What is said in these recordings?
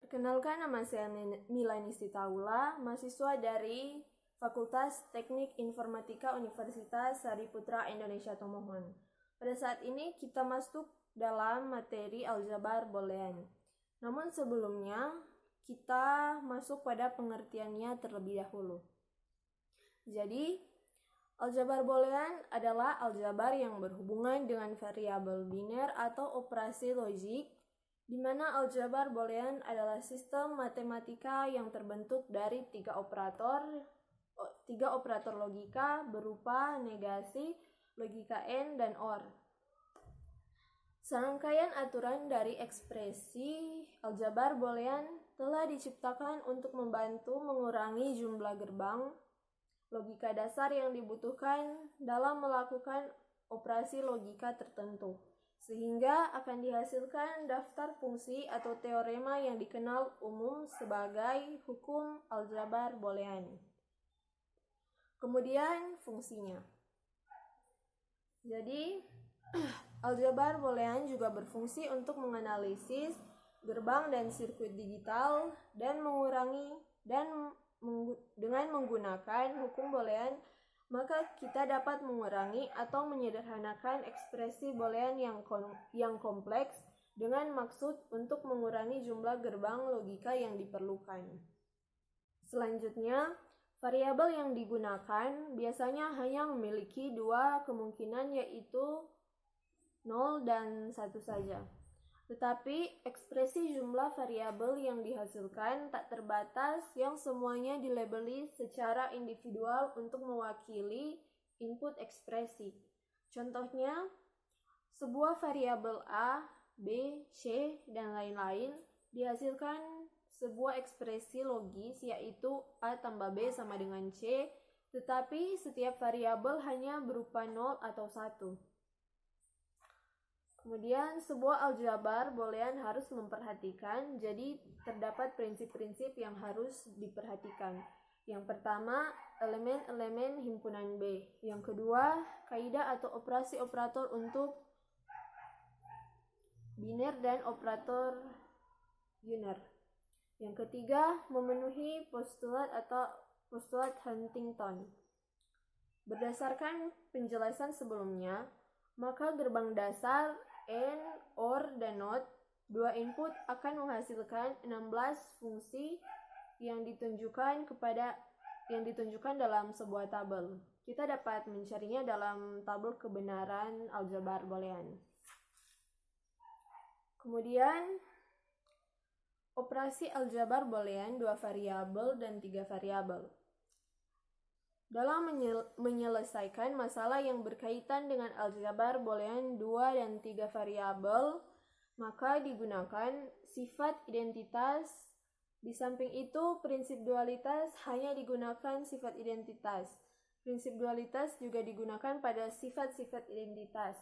Perkenalkan, nama saya Milani Sitaula, mahasiswa dari Fakultas Teknik Informatika Universitas Sariputra Indonesia Tomohon. Pada saat ini kita masuk dalam materi aljabar boolean. Namun sebelumnya kita masuk pada pengertiannya terlebih dahulu. Jadi, aljabar boolean adalah aljabar yang berhubungan dengan variabel biner atau operasi logik, di mana aljabar boolean adalah sistem matematika yang terbentuk dari tiga operator logika berupa negasi, logika AND, dan OR. Serangkaian aturan dari ekspresi aljabar boolean telah diciptakan untuk membantu mengurangi jumlah gerbang logika dasar yang dibutuhkan dalam melakukan operasi logika tertentu, sehingga akan dihasilkan daftar fungsi atau teorema yang dikenal umum sebagai hukum aljabar boolean. Kemudian fungsinya. Jadi, aljabar boolean juga berfungsi untuk menganalisis gerbang dan sirkuit digital dan dengan menggunakan hukum boolean, maka kita dapat mengurangi atau menyederhanakan ekspresi boolean yang kompleks dengan maksud untuk mengurangi jumlah gerbang logika yang diperlukan. Selanjutnya, variabel yang digunakan biasanya hanya memiliki dua kemungkinan, yaitu 0 dan 1 saja. Tetapi ekspresi jumlah variabel yang dihasilkan tak terbatas, yang semuanya dilabeli secara individual untuk mewakili input ekspresi. Contohnya, sebuah variabel A, B, C, dan lain-lain dihasilkan sebuah ekspresi logis, yaitu A tambah B sama dengan C, tetapi setiap variabel hanya berupa 0 atau 1. Kemudian sebuah aljabar boolean harus memperhatikan, jadi terdapat prinsip-prinsip yang harus diperhatikan. Yang pertama, elemen-elemen himpunan B. Yang kedua, kaidah atau operasi operator untuk biner dan operator unner. Yang ketiga, memenuhi postulat atau postulat Huntington. Berdasarkan penjelasan sebelumnya, maka gerbang dasar AND, OR, dan NOT, dua input akan menghasilkan 16 fungsi yang ditunjukkan dalam sebuah tabel. Kita dapat mencarinya dalam tabel kebenaran aljabar boolean. Kemudian, operasi aljabar boolean 2 variabel dan 3 variabel. Dalam menyelesaikan masalah yang berkaitan dengan aljabar boolean 2 dan 3 variabel, maka digunakan sifat identitas. Di samping itu, prinsip dualitas hanya digunakan sifat identitas. Prinsip dualitas juga digunakan pada sifat-sifat identitas.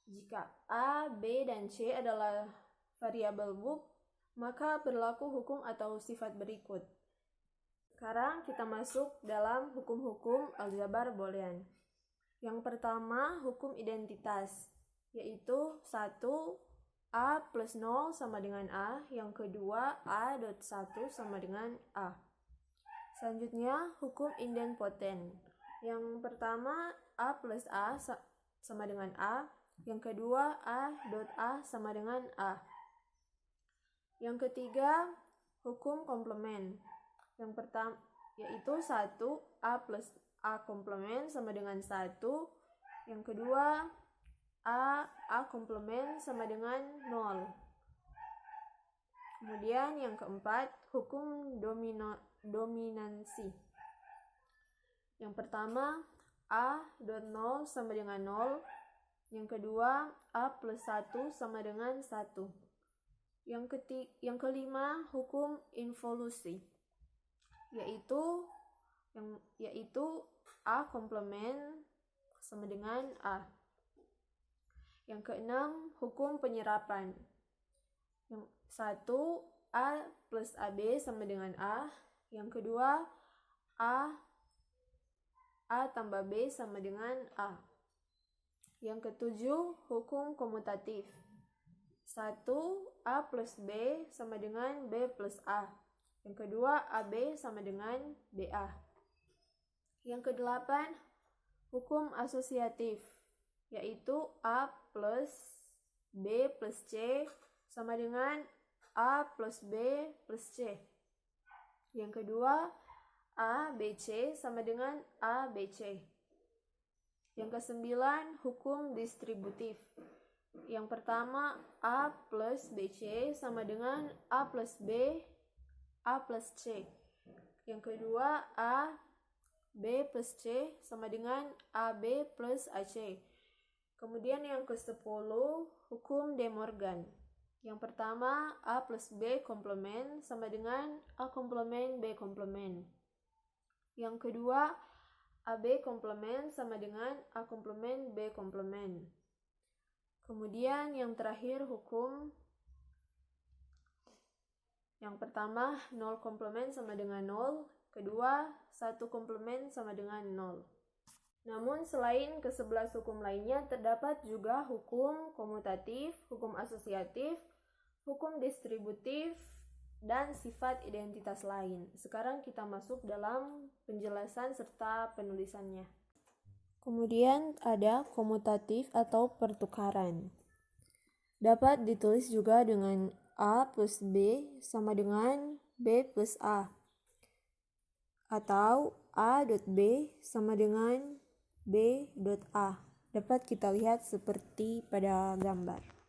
Jika A, B, dan C adalah variabel book, maka berlaku hukum atau sifat berikut. Sekarang kita masuk dalam hukum-hukum aljabar boolean. Yang pertama, hukum identitas, yaitu 1, A plus 0 sama dengan A. Yang kedua, A dot 1 sama dengan A. Selanjutnya, hukum idempoten. Yang pertama, A plus A sama dengan A. Yang kedua, A dot A sama dengan A. Yang ketiga, hukum komplement. Yang pertama yaitu 1, A plus A komplement sama dengan 1. Yang kedua, A komplement sama dengan 0. Kemudian yang keempat, hukum dominansi. Yang pertama, A dot 0 sama dengan 0. Yang kedua, A plus 1 sama dengan 1. Yang kelima, hukum involusi, yaitu A komplement sama dengan A. Yang keenam, hukum penyerapan. Yang 1, A plus AB sama dengan A. Yang kedua, A tambah B sama dengan A. Yang ketujuh, hukum komutatif. 1 Satu, A plus B sama dengan B plus A. Yang kedua, AB sama dengan BA. Yang kedelapan, hukum asosiatif, yaitu A plus B plus C sama dengan A plus B plus C. Yang kedua, A, B, C sama dengan A, B, C. Yang kesembilan, hukum distributif. Yang pertama, A plus BC sama dengan A plus B, A plus C. Yang kedua, A, B plus C sama dengan AB plus AC. Kemudian yang ke-10, hukum De Morgan. Yang pertama, A plus B komplement sama dengan A komplement B komplement. Yang kedua, AB komplement sama dengan A komplement B komplement. Kemudian yang terakhir, hukum yang pertama 0 komplement sama dengan 0, kedua 1 komplement sama dengan 0. Namun selain ke-11 hukum lainnya, terdapat juga hukum komutatif, hukum asosiatif, hukum distributif, dan sifat identitas lain. Sekarang kita masuk dalam penjelasan serta penulisannya. Kemudian ada komutatif atau pertukaran. Dapat ditulis juga dengan A plus B sama dengan B plus A. Atau A dot B sama dengan B dot A. Dapat kita lihat seperti pada gambar.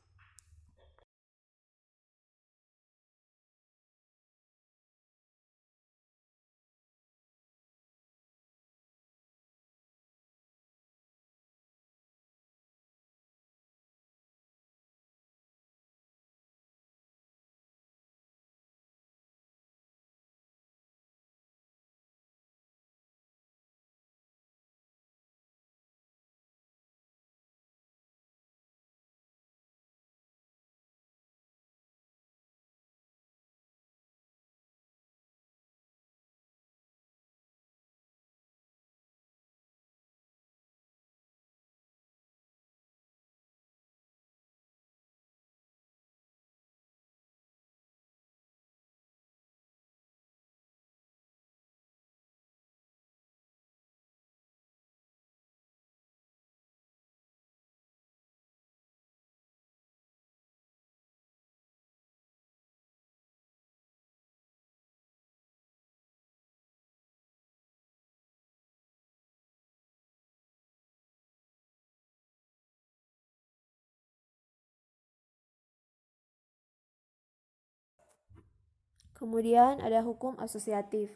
Kemudian ada hukum asosiatif.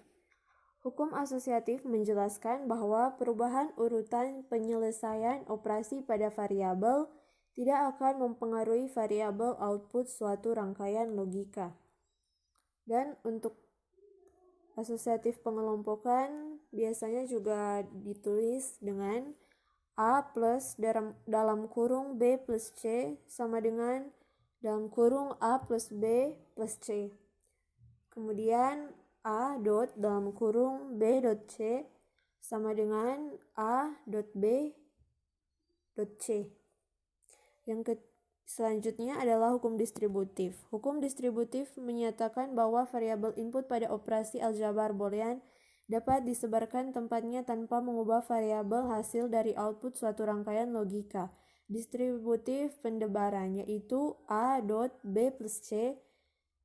Hukum asosiatif menjelaskan bahwa perubahan urutan penyelesaian operasi pada variabel tidak akan mempengaruhi variabel output suatu rangkaian logika. Dan untuk asosiatif pengelompokan biasanya juga ditulis dengan A plus dalam kurung B plus C sama dengan dalam kurung A plus B plus C. Kemudian A dot dalam kurung B dot C sama dengan A dot B dot C. Selanjutnya adalah hukum distributif. Hukum distributif menyatakan bahwa variabel input pada operasi aljabar boolean dapat disebarkan tempatnya tanpa mengubah variabel hasil dari output suatu rangkaian logika. Distributif pendebaran yaitu A dot B plus C,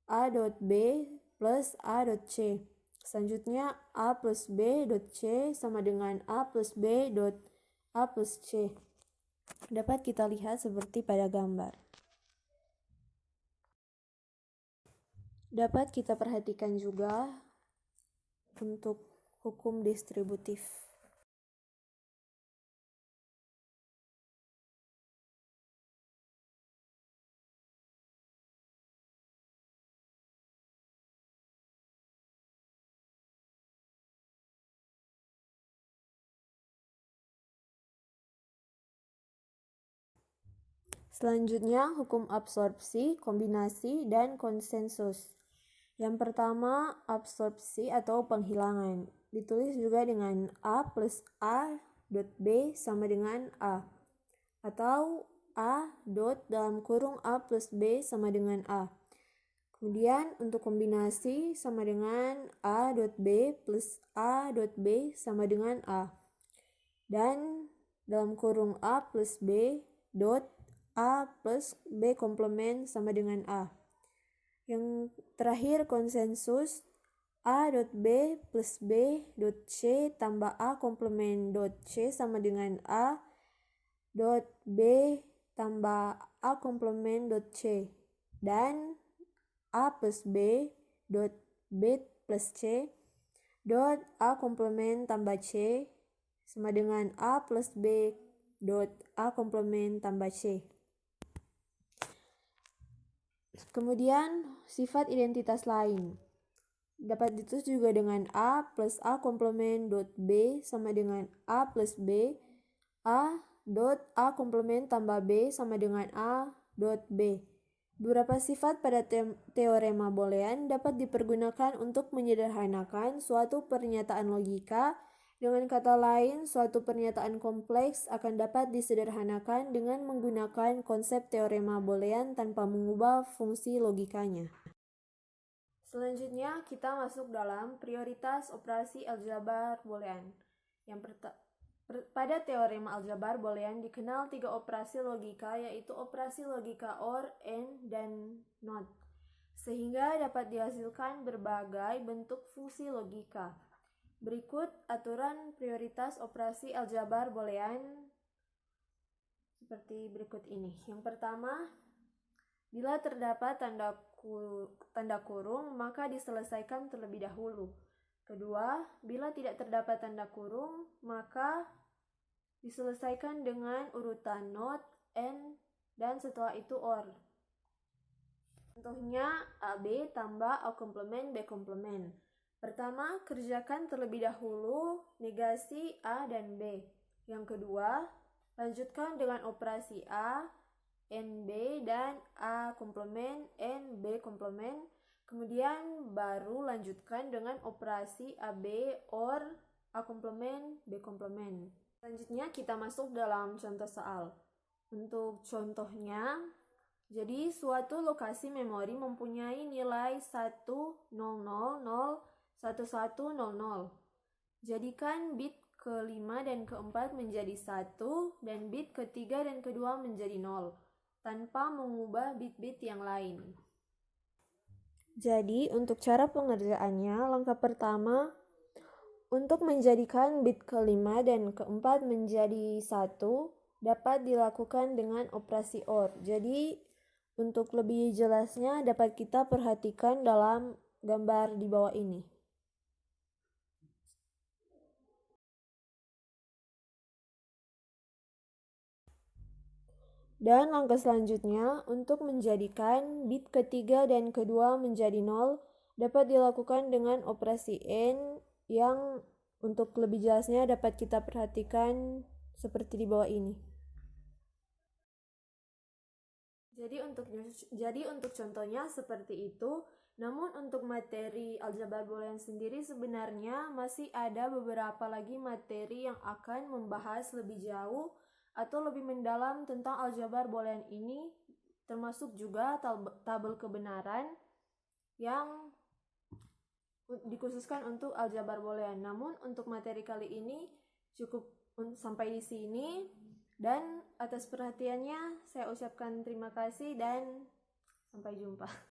A dot B plus A dot C. Selanjutnya A plus B dot C sama dengan A plus B dot A plus C. Dapat kita lihat seperti pada gambar. Dapat kita perhatikan juga untuk hukum distributif. Selanjutnya, hukum absorpsi, kombinasi, dan konsensus. Yang pertama, absorpsi atau penghilangan. Ditulis juga dengan A plus A dot B sama dengan A. Atau A dot dalam kurung A plus B sama dengan A. Kemudian untuk kombinasi sama dengan A dot B plus A dot B sama dengan A. Dan dalam kurung A plus B dot A plus B komplement sama dengan A. Yang terakhir konsensus A dot B plus B dot C tambah A komplement dot C sama dengan A dot B tambah A komplement dot C. Dan A plus B dot B plus C dot A komplement tambah C sama dengan A plus B dot A komplement tambah C. Kemudian sifat identitas lain dapat ditulis juga dengan A plus A komplement dot B sama dengan A plus B. A dot A komplement tambah B sama dengan A dot B. Beberapa sifat pada teorema Boolean dapat dipergunakan untuk menyederhanakan suatu pernyataan logika. Dengan kata lain, suatu pernyataan kompleks akan dapat disederhanakan dengan menggunakan konsep teorema Boolean tanpa mengubah fungsi logikanya. Selanjutnya, kita masuk dalam prioritas operasi aljabar Boolean. Pada teorema aljabar Boolean dikenal 3 operasi logika, yaitu operasi logika OR, AND, dan NOT, sehingga dapat dihasilkan berbagai bentuk fungsi logika. Berikut aturan prioritas operasi aljabar Boolean seperti berikut ini. Yang pertama, bila terdapat tanda kurung, maka diselesaikan terlebih dahulu. Kedua, bila tidak terdapat tanda kurung, maka diselesaikan dengan urutan NOT, AND, dan setelah itu OR. Contohnya AB tambah A komplement B komplement. Pertama, kerjakan terlebih dahulu negasi A dan B. Yang kedua, lanjutkan dengan operasi A, AND B, dan A komplement, AND B komplement. Kemudian baru lanjutkan dengan operasi AB OR A komplement B komplement. Selanjutnya kita masuk dalam contoh soal. Untuk contohnya, jadi suatu lokasi memori mempunyai nilai 100001100. Jadikan bit ke-5 dan ke-4 menjadi 1 dan bit ke-3 dan ke-2 menjadi 0 tanpa mengubah bit-bit yang lain. Jadi untuk cara pengerjaannya, langkah pertama, untuk menjadikan bit ke-5 dan ke-4 menjadi 1 dapat dilakukan dengan operasi OR. Jadi untuk lebih jelasnya dapat kita perhatikan dalam gambar di bawah ini. Dan langkah selanjutnya, untuk menjadikan bit ke-3 dan ke-2 menjadi 0 dapat dilakukan dengan operasi AND yang untuk lebih jelasnya dapat kita perhatikan seperti di bawah ini. Jadi untuk contohnya seperti itu. Namun untuk materi aljabar Boolean sendiri sebenarnya masih ada beberapa lagi materi yang akan membahas lebih jauh atau lebih mendalam tentang aljabar Boolean ini, termasuk juga tabel kebenaran yang dikhususkan untuk aljabar Boolean. Namun untuk materi kali ini cukup sampai di sini, dan atas perhatiannya saya ucapkan terima kasih dan sampai jumpa.